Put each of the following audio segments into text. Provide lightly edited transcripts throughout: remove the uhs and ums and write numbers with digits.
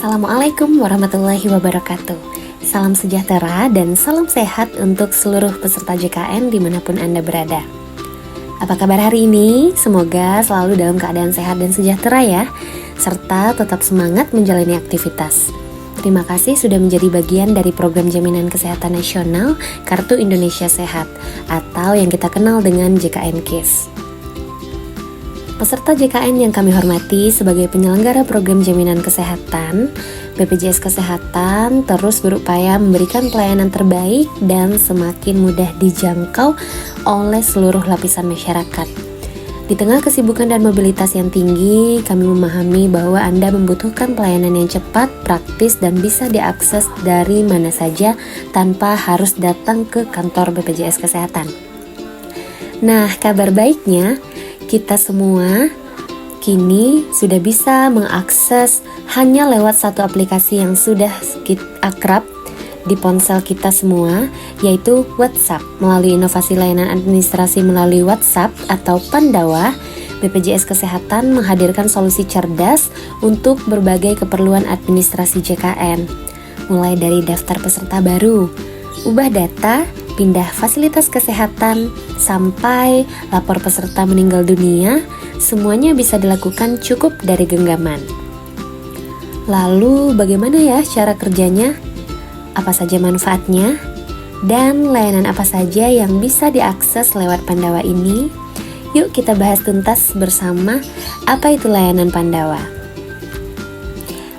Assalamualaikum warahmatullahi wabarakatuh. Salam sejahtera dan salam sehat untuk seluruh peserta JKN dimanapun Anda berada. Apa kabar hari ini? Semoga selalu dalam keadaan sehat dan sejahtera ya, serta tetap semangat menjalani aktivitas. Terima kasih sudah menjadi bagian dari program Jaminan Kesehatan Nasional Kartu Indonesia Sehat atau yang kita kenal dengan JKN KIS. Peserta JKN yang kami hormati sebagai penyelenggara program jaminan kesehatan, BPJS Kesehatan terus berupaya memberikan pelayanan terbaik dan semakin mudah dijangkau oleh seluruh lapisan masyarakat. Di tengah kesibukan dan mobilitas yang tinggi, kami memahami bahwa Anda membutuhkan pelayanan yang cepat, praktis, dan bisa diakses dari mana saja tanpa harus datang ke kantor BPJS Kesehatan. Nah, kabar baiknya, kita semua kini sudah bisa mengakses hanya lewat satu aplikasi yang sudah akrab di ponsel kita semua, yaitu WhatsApp. Melalui inovasi layanan administrasi melalui WhatsApp atau Pandawa, BPJS Kesehatan menghadirkan solusi cerdas untuk berbagai keperluan administrasi JKN. Mulai dari daftar peserta baru, ubah data, pindah fasilitas kesehatan, sampai lapor peserta meninggal dunia, semuanya bisa dilakukan cukup dari genggaman. Lalu bagaimana ya cara kerjanya? Apa saja manfaatnya? Dan layanan apa saja yang bisa diakses lewat Pandawa ini? Yuk kita bahas tuntas bersama apa itu layanan Pandawa.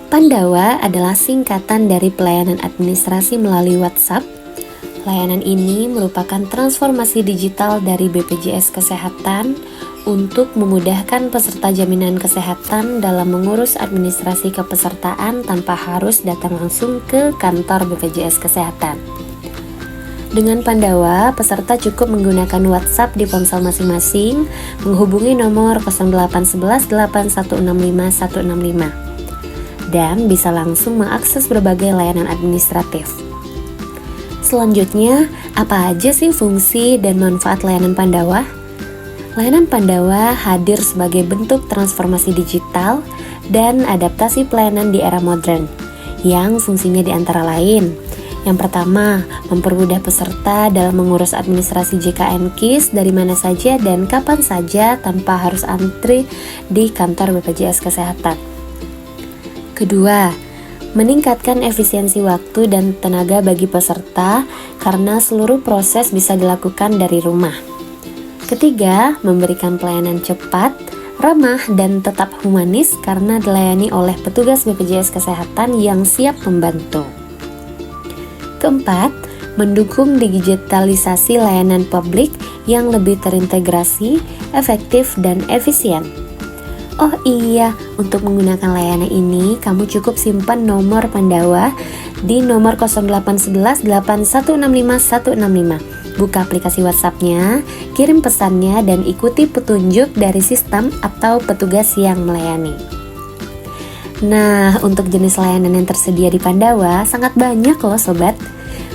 Pandawa adalah singkatan dari pelayanan administrasi melalui WhatsApp. Layanan ini merupakan transformasi digital dari BPJS Kesehatan untuk memudahkan peserta jaminan kesehatan dalam mengurus administrasi kepesertaan tanpa harus datang langsung ke kantor BPJS Kesehatan. Dengan Pandawa, peserta cukup menggunakan WhatsApp di ponsel masing-masing, menghubungi nomor 0811 8165 165, dan bisa langsung mengakses berbagai layanan administratif. Selanjutnya, apa aja sih fungsi dan manfaat layanan Pandawa? Layanan Pandawa hadir sebagai bentuk transformasi digital dan adaptasi pelayanan di era modern, yang fungsinya diantara lain. Yang pertama, mempermudah peserta dalam mengurus administrasi JKN KIS dari mana saja dan kapan saja tanpa harus antri di kantor BPJS Kesehatan. Kedua, meningkatkan efisiensi waktu dan tenaga bagi peserta karena seluruh proses bisa dilakukan dari rumah. Ketiga, memberikan pelayanan cepat, ramah, dan tetap humanis karena dilayani oleh petugas BPJS Kesehatan yang siap membantu. Keempat, mendukung digitalisasi layanan publik yang lebih terintegrasi, efektif, dan efisien. Oh iya, untuk menggunakan layanan ini, kamu cukup simpan nomor Pandawa di nomor 0811 8165 165. Buka aplikasi WhatsApp-nya, kirim pesannya, dan ikuti petunjuk dari sistem atau petugas yang melayani. Nah, untuk jenis layanan yang tersedia di Pandawa sangat banyak loh sobat.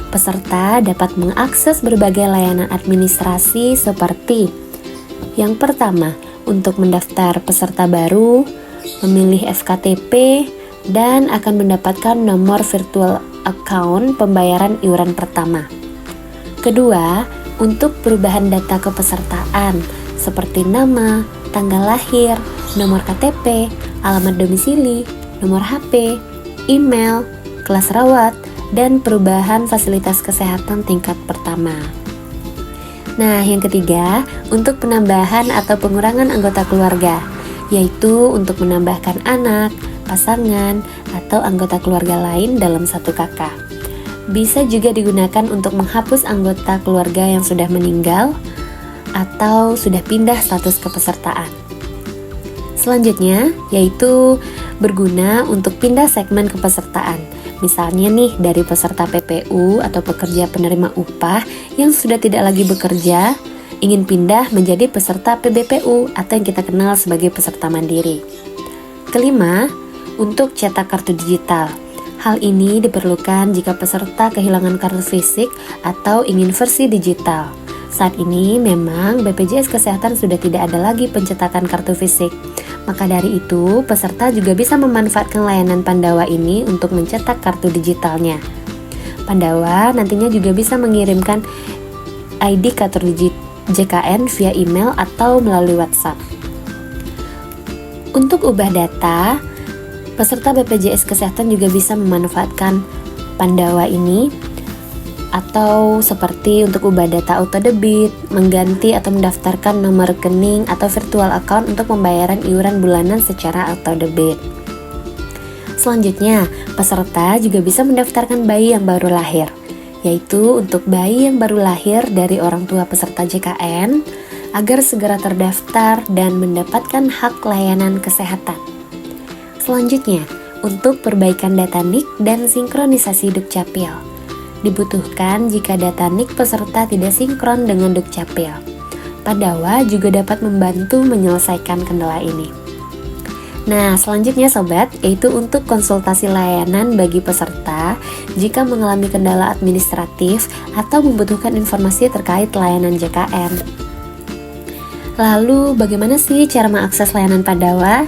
Peserta dapat mengakses berbagai layanan administrasi seperti yang pertama, untuk mendaftar peserta baru, memilih FKTP, dan akan mendapatkan nomor virtual account pembayaran iuran pertama. Kedua, untuk perubahan data kepesertaan seperti nama, tanggal lahir, nomor KTP, alamat domisili, nomor HP, email, kelas rawat, dan perubahan fasilitas kesehatan tingkat pertama. Nah, yang ketiga, untuk penambahan atau pengurangan anggota keluarga, yaitu untuk menambahkan anak, pasangan, atau anggota keluarga lain dalam satu kakak. Bisa juga digunakan untuk menghapus anggota keluarga yang sudah meninggal atau sudah pindah status kepesertaan. Selanjutnya, yaitu berguna untuk pindah segmen kepesertaan. Misalnya nih, dari peserta PPU atau pekerja penerima upah yang sudah tidak lagi bekerja, ingin pindah menjadi peserta PBPU atau yang kita kenal sebagai peserta mandiri. Kelima, untuk cetak kartu digital. Hal ini diperlukan jika peserta kehilangan kartu fisik atau ingin versi digital. Saat ini memang BPJS Kesehatan sudah tidak ada lagi pencetakan kartu fisik. Maka dari itu, peserta juga bisa memanfaatkan layanan Pandawa ini untuk mencetak kartu digitalnya. Pandawa nantinya juga bisa mengirimkan ID kartu JKN via email atau melalui WhatsApp. Untuk ubah data, peserta BPJS Kesehatan juga bisa memanfaatkan Pandawa ini, atau seperti untuk ubah data auto debit, mengganti atau mendaftarkan nomor rekening atau virtual account untuk pembayaran iuran bulanan secara auto debit. Selanjutnya, peserta juga bisa mendaftarkan bayi yang baru lahir, yaitu untuk bayi yang baru lahir dari orang tua peserta JKN agar segera terdaftar dan mendapatkan hak layanan kesehatan. Selanjutnya, untuk perbaikan data NIK dan sinkronisasi Dukcapil. Dibutuhkan jika data NIK peserta tidak sinkron dengan Dukcapil. Pandawa juga dapat membantu menyelesaikan kendala ini. Nah, selanjutnya sobat, yaitu untuk konsultasi layanan bagi peserta jika mengalami kendala administratif atau membutuhkan informasi terkait layanan JKN. Lalu, bagaimana sih cara mengakses layanan Pandawa?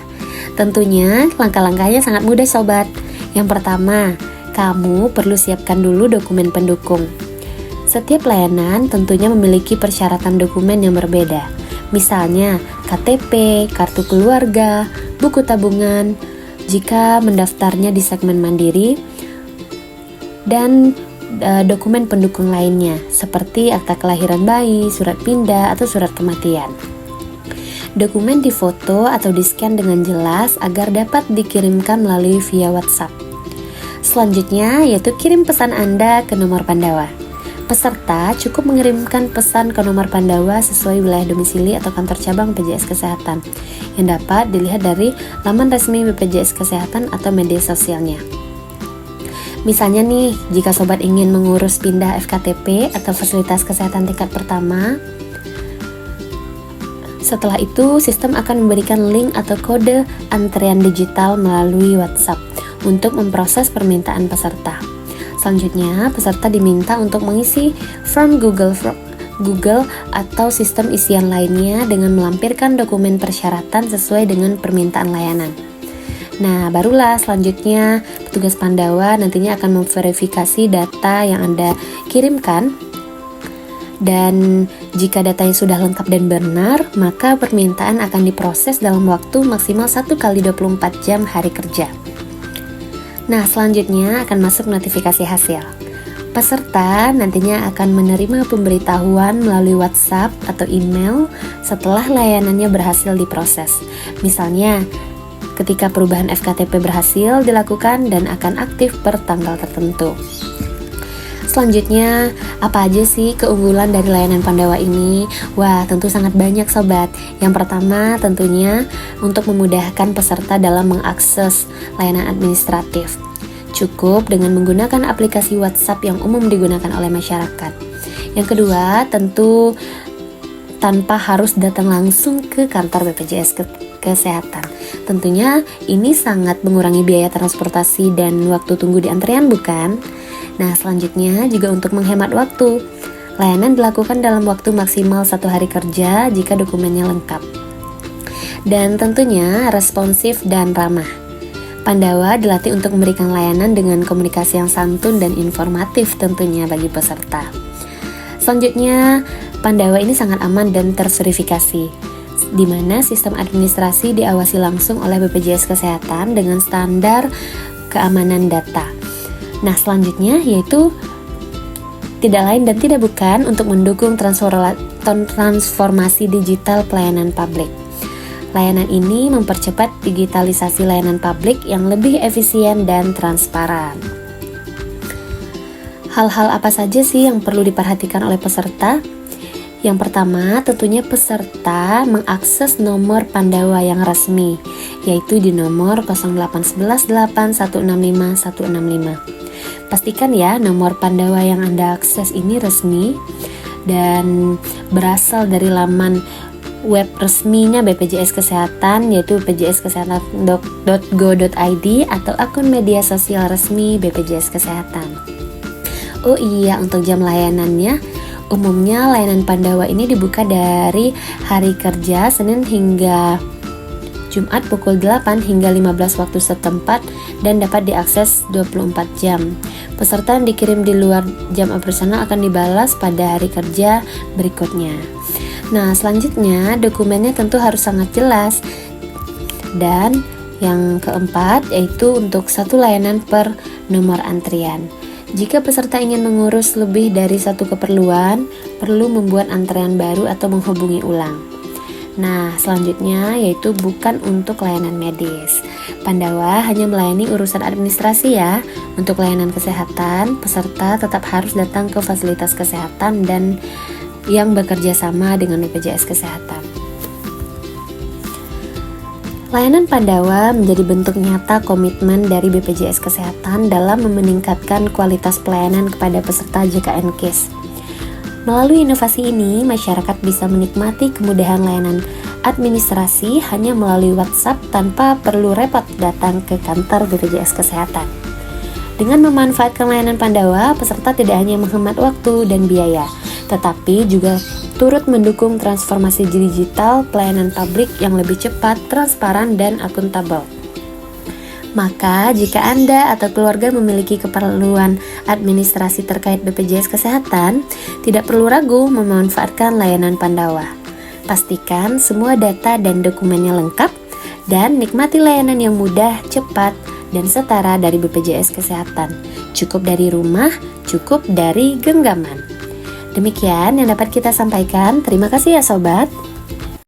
Tentunya, langkah-langkahnya sangat mudah sobat. Yang pertama, kamu perlu siapkan dulu dokumen pendukung. Setiap layanan tentunya memiliki persyaratan dokumen yang berbeda. Misalnya, KTP, kartu keluarga, buku tabungan, jika mendaftarnya di segmen mandiri, dan dokumen pendukung lainnya, seperti akta kelahiran bayi, surat pindah, atau surat kematian. Dokumen difoto atau di-scan dengan jelas agar dapat dikirimkan melalui via WhatsApp. Selanjutnya yaitu kirim pesan Anda ke nomor Pandawa. Peserta cukup mengirimkan pesan ke nomor Pandawa sesuai wilayah domisili atau kantor cabang BPJS Kesehatan yang dapat dilihat dari laman resmi BPJS Kesehatan atau media sosialnya. Misalnya nih, jika sobat ingin mengurus pindah FKTP atau fasilitas kesehatan tingkat pertama, setelah itu sistem akan memberikan link atau kode antrian digital melalui WhatsApp untuk memproses permintaan peserta. Selanjutnya, peserta diminta untuk mengisi form Google atau sistem isian lainnya dengan melampirkan dokumen persyaratan sesuai dengan permintaan layanan. Nah, barulah selanjutnya petugas Pandawa nantinya akan memverifikasi data yang Anda kirimkan, dan jika datanya sudah lengkap dan benar, maka permintaan akan diproses dalam waktu maksimal 1x24 jam hari kerja. Nah, selanjutnya akan masuk notifikasi hasil. Peserta nantinya akan menerima pemberitahuan melalui WhatsApp atau email setelah layanannya berhasil diproses. Misalnya, ketika perubahan FKTP berhasil dilakukan dan akan aktif per tanggal tertentu. Selanjutnya, apa aja sih keunggulan dari layanan Pandawa ini? Wah, tentu sangat banyak sobat. Yang pertama tentunya untuk memudahkan peserta dalam mengakses layanan administratif. Cukup dengan menggunakan aplikasi WhatsApp yang umum digunakan oleh masyarakat. Yang kedua, tentu tanpa harus datang langsung ke kantor BPJS Kesehatan. Tentunya ini sangat mengurangi biaya transportasi dan waktu tunggu di antrean, bukan? Nah, selanjutnya juga untuk menghemat waktu. Layanan dilakukan dalam waktu maksimal 1 hari kerja jika dokumennya lengkap. Dan tentunya responsif dan ramah. Pandawa dilatih untuk memberikan layanan dengan komunikasi yang santun dan informatif tentunya bagi peserta. Selanjutnya, Pandawa ini sangat aman dan terverifikasi, di mana sistem administrasi diawasi langsung oleh BPJS Kesehatan dengan standar keamanan data. Nah, selanjutnya yaitu tidak lain dan tidak bukan untuk mendukung transformasi digital pelayanan publik. Layanan ini mempercepat digitalisasi layanan publik yang lebih efisien dan transparan. Hal-hal apa saja sih yang perlu diperhatikan oleh peserta? Yang pertama, tentunya peserta mengakses nomor Pandawa yang resmi, yaitu di nomor 08118165 165. Pastikan ya nomor Pandawa yang Anda akses ini resmi dan berasal dari laman web resminya BPJS Kesehatan, yaitu bpjskesehatan.go.id atau akun media sosial resmi BPJS Kesehatan. Oh iya, untuk jam layanannya, umumnya layanan Pandawa ini dibuka dari hari kerja Senin hingga Jumat pukul 8 hingga 15 waktu setempat dan dapat diakses 24 jam. Peserta yang dikirim di luar jam operasional akan dibalas pada hari kerja berikutnya. Nah, selanjutnya dokumennya tentu harus sangat jelas. Dan yang keempat yaitu untuk satu layanan per nomor antrian. Jika peserta ingin mengurus lebih dari satu keperluan, perlu membuat antrean baru atau menghubungi ulang. Nah, selanjutnya yaitu bukan untuk layanan medis. Pandawa hanya melayani urusan administrasi ya. Untuk layanan kesehatan, peserta tetap harus datang ke fasilitas kesehatan dan yang bekerja sama dengan BPJS Kesehatan. Layanan Pandawa menjadi bentuk nyata komitmen dari BPJS Kesehatan dalam meningkatkan kualitas pelayanan kepada peserta JKN KIS. Melalui inovasi ini, masyarakat bisa menikmati kemudahan layanan administrasi hanya melalui WhatsApp tanpa perlu repot datang ke kantor BPJS Kesehatan. Dengan memanfaatkan layanan Pandawa, peserta tidak hanya menghemat waktu dan biaya, tetapi juga turut mendukung transformasi digital pelayanan publik yang lebih cepat, transparan, dan akuntabel. Maka, jika Anda atau keluarga memiliki keperluan administrasi terkait BPJS Kesehatan, tidak perlu ragu memanfaatkan layanan Pandawa. Pastikan semua data dan dokumennya lengkap, dan nikmati layanan yang mudah, cepat, dan setara dari BPJS Kesehatan. Cukup dari rumah, cukup dari genggaman. Demikian yang dapat kita sampaikan. Terima kasih ya sobat.